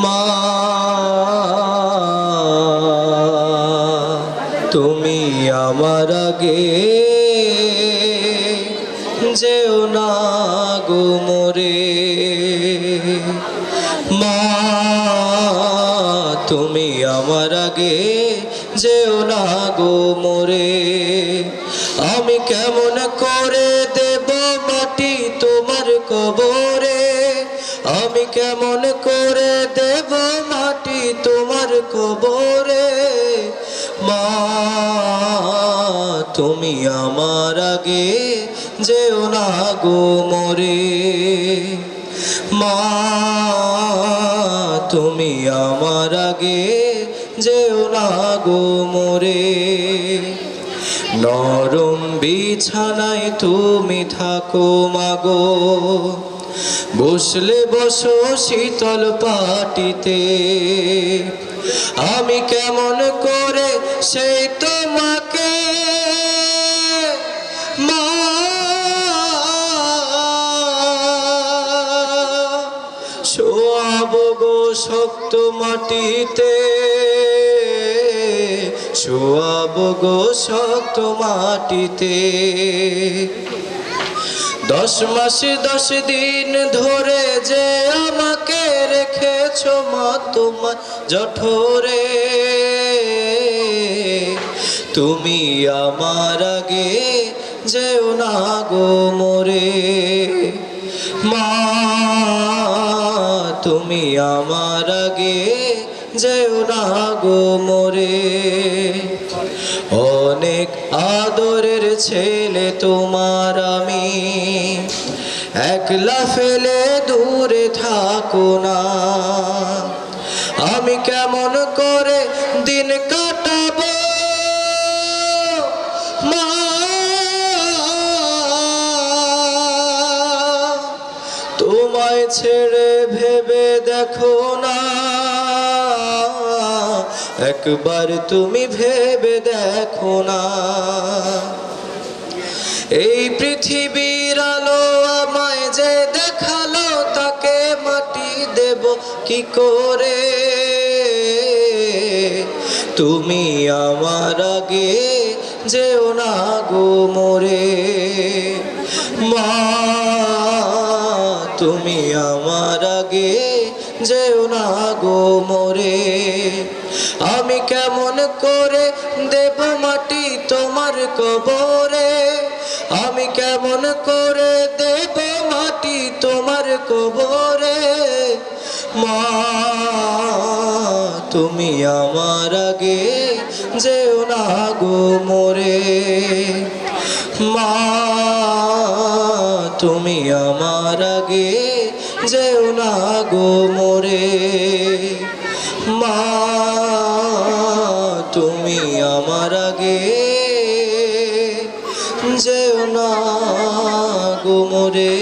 মা তুমি আমার আগে যেও না গো মোরে, মা তুমি আমার আগে যেও না গো মোরে। আমি কেমন করে দেব মাটি তোমার কবরে, আমি কেমন করে দেব মাটি তোমার কবরে। মা তুমি আমার আগে যেও না গো মোরে, মা তুমি আমার আগে যেও না গো মোরে। নরম বিছানায় তুমি থাকো মাগো, বসলে বসো শীতল পাটিতে। আমি কেমন করে সেই তোমাকে মা শোয়াবো গো শক্ত মাটিতে, শোয়াবো গো শক্ত মাটিতে। 10 মাস 10 দিন ধরে যে আমাকে রেখেছো মা তোমার জঠরে, তুমি আমার আগে যেও না গো মোরে, মা তুমি আমার আগে যেও না গো মোরে। অনেক আদরের ছেলে তোমার আমি, একলা ফেলে দূরে থাকো না। আমি কেমন করে দিন কাটাবো মা, তোমায় ছেড়ে ভেবে দেখো না, একবার তুমি ভেবে দেখো না। এই পৃথিবীর আলো আমায় যে দেখালো, তাকে মাটি দেব কি করে। তুমি আমার আগে যেও না গো মোরে, মা তুমি আমার আগে যেও না গো মোরে। আমি কেমন করে দেব মাটি তোমার কবরে, আমি কেমন করে দেব মাটি তোমার কবরে। মা তুমি আমার আগে যেও না গো মোরে, মা তুমি আমার আগে যেও না গো মোরে, মা তুমি আমার আগে যেও না গো মোরে।